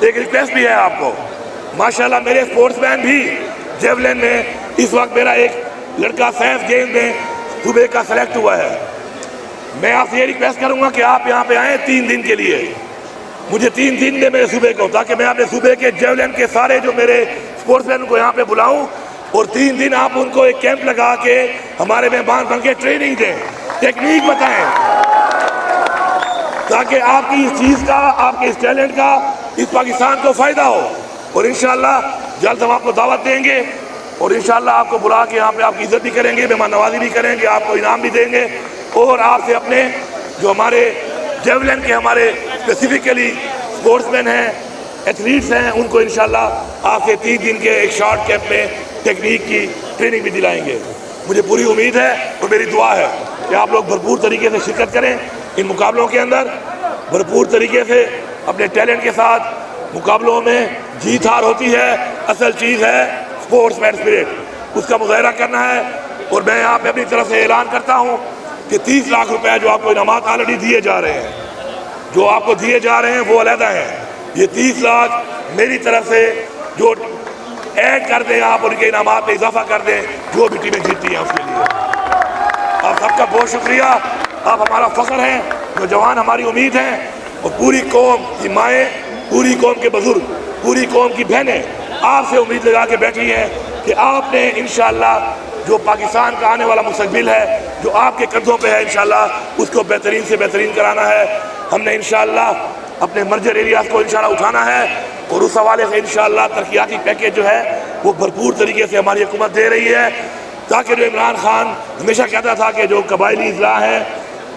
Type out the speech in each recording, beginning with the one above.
ایک ریکویسٹ بھی ہے آپ کو. ماشاءاللہ میرے اسپورٹس مین بھی جیولن میں اس وقت میرا ایک لڑکا سیف گیند میں صوبے کا سلیکٹ ہوا ہے. میں آپ سے یہ ریکویسٹ کروں گا کہ آپ یہاں پہ آئیں 3 دن کے لیے, مجھے 3 دن دیں میرے صوبے کو, تاکہ میں اپنے صوبے کے جیولن کے سارے جو میرے اسپورٹس مین کو یہاں پہ بلاؤں, اور 3 دن آپ ان کو ایک کیمپ لگا کے ہمارے مہمان بن کے ٹریننگ دیں, ٹیکنیک بتائیں, تاکہ آپ کی اس چیز کا, آپ کے اس ٹیلنٹ کا اس پاکستان کو فائدہ ہو. اور انشاءاللہ جلد ہم آپ کو دعوت دیں گے, اور انشاءاللہ آپ کو بلا کے یہاں پہ آپ کی عزت بھی کریں گے, مہمان نوازی بھی کریں گے, آپ کو انعام بھی دیں گے, اور آپ سے اپنے جو ہمارے جیولن کے ہمارے اسپیسیفکلی اسپورٹس مین ہیں, ایتھلیٹس ہیں, ان کو انشاءاللہ آپ سے 3 دن کے ایک شارٹ کیمپ میں ٹیکنیک کی ٹریننگ بھی دلائیں گے. مجھے پوری امید ہے اور میری دعا ہے کہ آپ لوگ بھرپور طریقے سے شرکت کریں ان مقابلوں کے اندر, بھرپور طریقے سے اپنے ٹیلنٹ کے ساتھ. مقابلوں میں جیت ہار ہوتی ہے, اصل چیز ہے اسپورٹس مین اسپرٹ, اس کا مظاہرہ کرنا ہے. اور میں یہاں پہ اپنی طرف سے اعلان کرتا ہوں کہ 30 لاکھ روپے جو آپ کو انعامات آلریڈی دیے جا رہے ہیں, جو آپ کو دیے جا رہے ہیں وہ علیحدہ ہیں. یہ 30 لاکھ میری طرف سے جو ایڈ کر دیں آپ, ان کے انعامات میں اضافہ کر دیں جو بھی ٹیمیں جیتتی ہیں اس کے لیے. آپ سب کا بہت شکریہ, آپ ہمارا فخر ہیں, نوجوان ہماری امید ہیں, اور پوری قوم کی مائیں, پوری قوم کے بزرگ, پوری قوم کی بہنیں آپ سے امید لگا کے بیٹھی ہیں کہ آپ نے انشاءاللہ جو پاکستان کا آنے والا مستقبل ہے جو آپ کے قدموں پہ ہے, انشاءاللہ اس کو بہترین سے بہترین کرانا ہے. ہم نے انشاءاللہ اپنے مرجر ایریاز کو انشاءاللہ اٹھانا ہے, اور اس حوالے سے انشاءاللہ ترقیاتی پیکیج جو ہے وہ بھرپور طریقے سے ہماری حکومت دے رہی ہے, تاکہ جو عمران خان ہمیشہ کہتا تھا کہ جو قبائلی اضلاع ہیں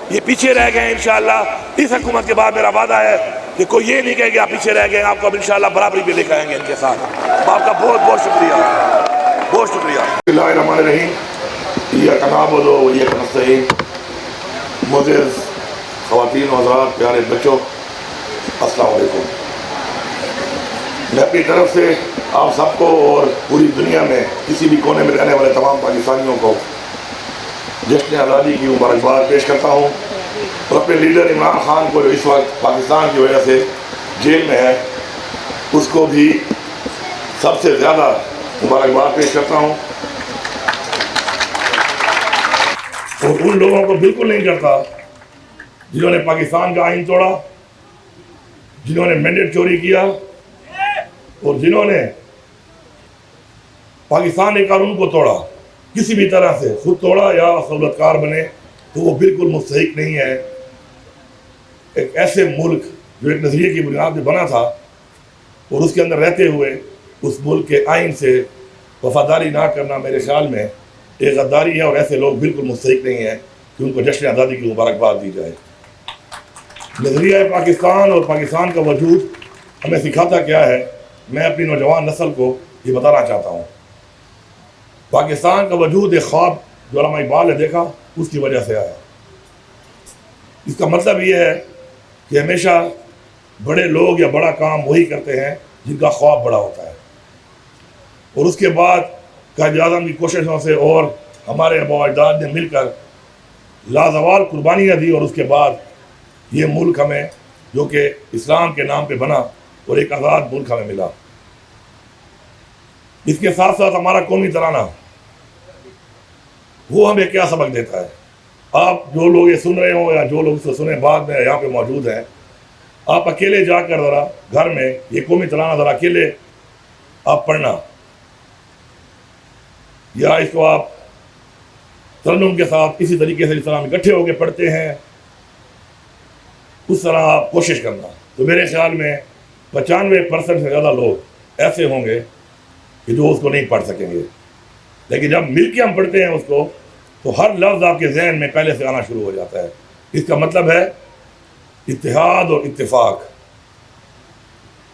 یہ پیچھے رہ گئے ہیں, انشاءاللہ اس حکومت کے بعد میرا وعدہ ہے کہ کوئی یہ نہیں کہے کہ آپ پیچھے رہ گئے, آپ کو اب انشاءاللہ برابری پہ لے کے آئیں گے ان کے ساتھ. آپ کا بہت بہت شکریہ, بہت شکریہ. بسم اللہ الرحمن الرحیم. ایاک نعبد و ایاک نستعین. معزز خواتین و حضرات, پیارے بچوں, السلام علیکم. میں اپنی طرف سے آپ سب کو اور پوری دنیا میں کسی بھی کونے میں رہنے والے تمام پاکستانیوں کو جشن آزادی کی مبارکباد پیش کرتا ہوں, اور اپنے لیڈر عمران خان کو جو اس وقت پاکستان کی وجہ سے جیل میں ہے اس کو بھی سب سے زیادہ مبارکباد پیش کرتا ہوں. اور ان لوگوں کو بالکل نہیں کرتا جنہوں نے پاکستان کا آئین توڑا, جنہوں نے مینڈیٹ چوری کیا, اور جنہوں نے پاکستان کے قانون کو توڑا, کسی بھی طرح سے خود توڑا یا سہولت کار بنے, تو وہ بالکل مستحق نہیں ہے. ایک ایسے ملک جو ایک نظریے کی بنیاد پہ بنا تھا, اور اس کے اندر رہتے ہوئے اس ملک کے آئین سے وفاداری نہ کرنا میرے خیال میں ایک غداری ہے, اور ایسے لوگ بالکل مستحق نہیں ہیں کہ ان کو جشن آزادی کی مبارکباد دی جائے. نظریہ پاکستان اور پاکستان کا وجود ہمیں سکھاتا کیا ہے, میں اپنی نوجوان نسل کو یہ بتانا چاہتا ہوں. پاکستان کا وجود ایک خواب جو علامہ اقبال نے دیکھا اس کی وجہ سے آیا. اس کا مطلب یہ ہے کہ ہمیشہ بڑے لوگ یا بڑا کام وہی کرتے ہیں جن کا خواب بڑا ہوتا ہے, اور اس کے بعد قائد اعظم کی کوششوں سے اور ہمارے آباء و اجداد نے مل کر لازوال قربانیاں دی, اور اس کے بعد یہ ملک ہمیں جو کہ اسلام کے نام پہ بنا اور ایک آزاد ملک ہمیں ملا. اس کے ساتھ ساتھ ہمارا قومی ترانہ وہ ہمیں کیا سبق دیتا ہے. آپ جو لوگ یہ سن رہے ہوں یا جو لوگ اس کو سنیں بعد میں یہاں پہ موجود ہیں, آپ اکیلے جا کر ذرا گھر میں یہ قومی ترانہ ذرا اکیلے آپ پڑھنا, یا اس کو آپ ترنم کے ساتھ اسی طریقے سے جس طرح ہم اکٹھے ہو کے پڑھتے ہیں اس طرح آپ کوشش کرنا. تو میرے خیال میں 95% سے زیادہ لوگ ایسے ہوں گے کہ جو اس کو نہیں پڑھ سکیں گے, لیکن جب مل کے ہم پڑھتے ہیں اس کو تو ہر لفظ آپ کے ذہن میں پہلے سے آنا شروع ہو جاتا ہے. اس کا مطلب ہے اتحاد اور اتفاق,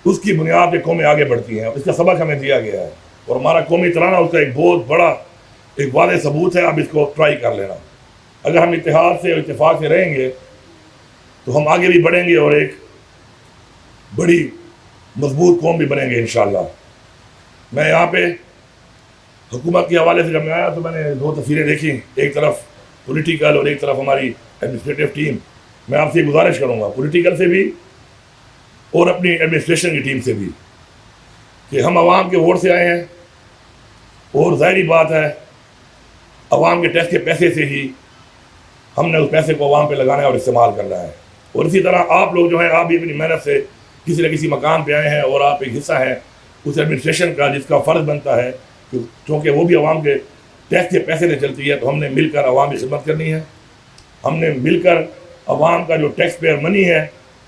اس کی بنیاد پہ قومیں آگے بڑھتی ہیں. اس کا سبق ہمیں دیا گیا ہے, اور ہمارا قومی ترانہ اس کا ایک بہت بڑا ایک واضح ثبوت ہے. آپ اس کو ٹرائی کر لینا. اگر ہم اتحاد سے اور اتفاق سے رہیں گے تو ہم آگے بھی بڑھیں گے اور ایک بڑی مضبوط قوم بھی بنیں گے انشاءاللہ. میں یہاں پہ حکومت کے حوالے سے جب میں آیا تو میں نے 2 تصویریں دیکھی, ایک طرف پولیٹیکل اور ایک طرف ہماری ایڈمنسٹریٹو ٹیم. میں آپ سے گزارش کروں گا پولیٹیکل سے بھی اور اپنی ایڈمنسٹریشن کی ٹیم سے بھی کہ ہم عوام کے ووٹ سے آئے ہیں، اور ظاہری بات ہے عوام کے ٹیکس کے پیسے سے ہی ہم نے اس پیسے کو عوام پہ لگانا ہے اور استعمال کرنا ہے. اور اسی طرح آپ لوگ جو ہیں، آپ بھی اپنی محنت سے کسی نہ کسی مقام پہ آئے ہیں، اور آپ ایک حصہ ہیں اس ایڈمنسٹریشن کا جس کا فرض بنتا ہے کیونکہ وہ بھی عوام کے ٹیکس کے پیسے سے چلتی ہے. تو ہم نے مل کر عوام کی خدمت کرنی ہے. ہم نے مل کر عوام کا جو ٹیکس پیئر منی ہے،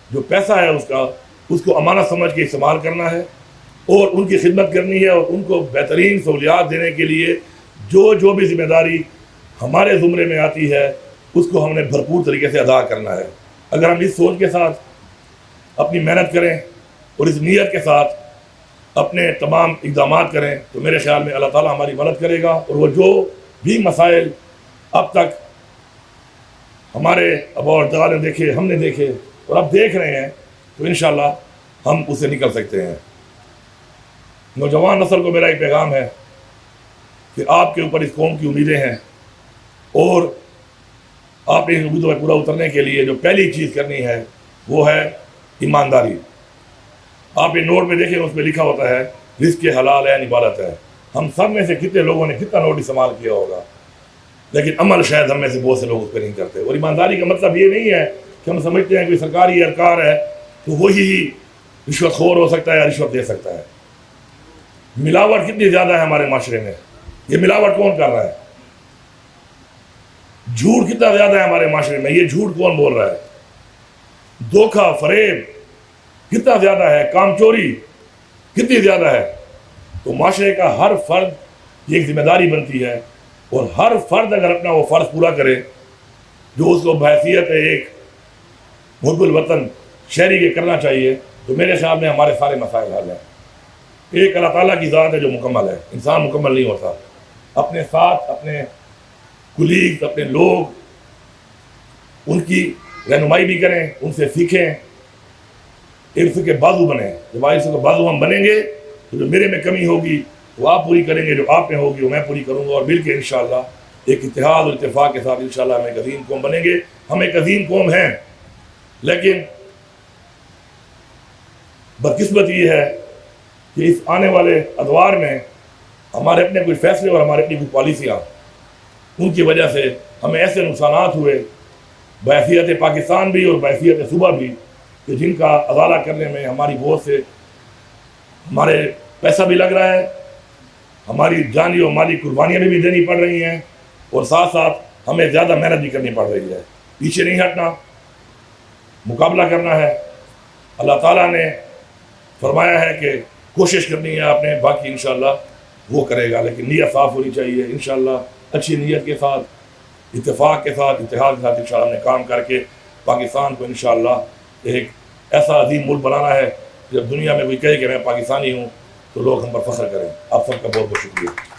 جو پیسہ ہے اس کو امانت سمجھ کے استعمال کرنا ہے، اور ان کی خدمت کرنی ہے، اور ان کو بہترین سہولیات دینے کے لیے جو بھی ذمہ داری ہمارے زمرے میں آتی ہے اس کو ہم نے بھرپور طریقے سے ادا کرنا ہے. اگر ہم اس سوچ کے ساتھ اپنی محنت کریں اور اس نیت کے ساتھ اپنے تمام اقدامات کریں تو میرے خیال میں اللہ تعالیٰ ہماری مدد کرے گا. اور وہ جو بھی مسائل اب تک ہمارے آباء و اجداد نے دیکھے، ہم نے دیکھے اور اب دیکھ رہے ہیں، تو انشاءاللہ ہم اس سے نکل سکتے ہیں. نوجوان نسل کو میرا ایک پیغام ہے کہ آپ کے اوپر اس قوم کی امیدیں ہیں، اور آپ ان امیدوں میں پورا اترنے کے لیے جو پہلی چیز کرنی ہے وہ ہے ایمانداری. آپ یہ نوٹ میں دیکھیں، اس پہ لکھا ہوتا ہے رزق حلال ہے، عبادت ہے. ہم سب میں سے کتنے لوگوں نے کتنا نوٹ استعمال کیا ہوگا، لیکن عمل شاید ہم میں سے بہت سے لوگ اس پہ نہیں کرتے. اور ایمانداری کا مطلب یہ نہیں ہے کہ ہم سمجھتے ہیں کہ سرکاری اہلکار ہے تو وہی رشوت خور ہو سکتا ہے یا رشوت دے سکتا ہے. ملاوٹ کتنی زیادہ ہے ہمارے معاشرے میں، یہ ملاوٹ کون کر رہا ہے؟ جھوٹ کتنا زیادہ ہے ہمارے معاشرے میں، یہ جھوٹ کون بول رہا ہے؟ دھوکہ فریب کتنا زیادہ ہے، کام چوری کتنی زیادہ ہے. تو معاشرے کا ہر فرد یہ ایک ذمہ داری بنتی ہے، اور ہر فرد اگر اپنا وہ فرض پورا کرے جو اس کو بحیثیت ایک محب الوطن شہری کے کرنا چاہیے، تو میرے خیال میں ہمارے سارے مسائل حل ہیں. ایک اللہ تعالیٰ کی ذات ہے جو مکمل ہے، انسان مکمل نہیں ہوتا. اپنے ساتھ اپنے کلیگ، اپنے لوگ، ان کی رہنمائی بھی کریں، ان سے سیکھیں، عرف کے بازو بنیں. جب عرف کے بازو ہم بنیں گے تو جو میرے میں کمی ہوگی وہ آپ پوری کریں گے، جو آپ میں ہوگی وہ میں پوری کروں گا، اور مل کے انشاءاللہ ایک اتحاد اور اتفاق کے ساتھ انشاءاللہ ہم ایک عظیم قوم بنیں گے. ہم ایک عظیم قوم ہیں، لیکن بدقسمت یہ ہے کہ اس آنے والے ادوار میں ہمارے اپنے کچھ فیصلے اور ہمارے اپنی کچھ پالیسیاں، ان کی وجہ سے ہمیں ایسے نقصانات ہوئے بحیثیت پاکستان بھی اور بحیثیت صوبہ بھی کہ جن کا ازالہ کرنے میں ہماری بہت سے ہمارے پیسہ بھی لگ رہا ہے، ہماری جانی اور مالی قربانیاں بھی دینی پڑ رہی ہیں، اور ساتھ ساتھ ہمیں زیادہ محنت بھی کرنی پڑ رہی ہے. پیچھے نہیں ہٹنا، مقابلہ کرنا ہے. اللہ تعالیٰ نے فرمایا ہے کہ کوشش کرنی ہے آپ نے، باقی انشاءاللہ وہ کرے گا، لیکن نیت صاف ہونی چاہیے. انشاءاللہ اچھی نیت کے ساتھ، اتفاق کے ساتھ، اتحاد کے ساتھ انشاءاللہ ہم نے کام کر کے پاکستان کو انشاءاللہ ایک ایسا عظیم ملک بنانا ہے جب دنیا میں کوئی کہے کہ میں پاکستانی ہوں تو لوگ ہم پر فخر کریں. آپ سب کا بہت بہت شکریہ.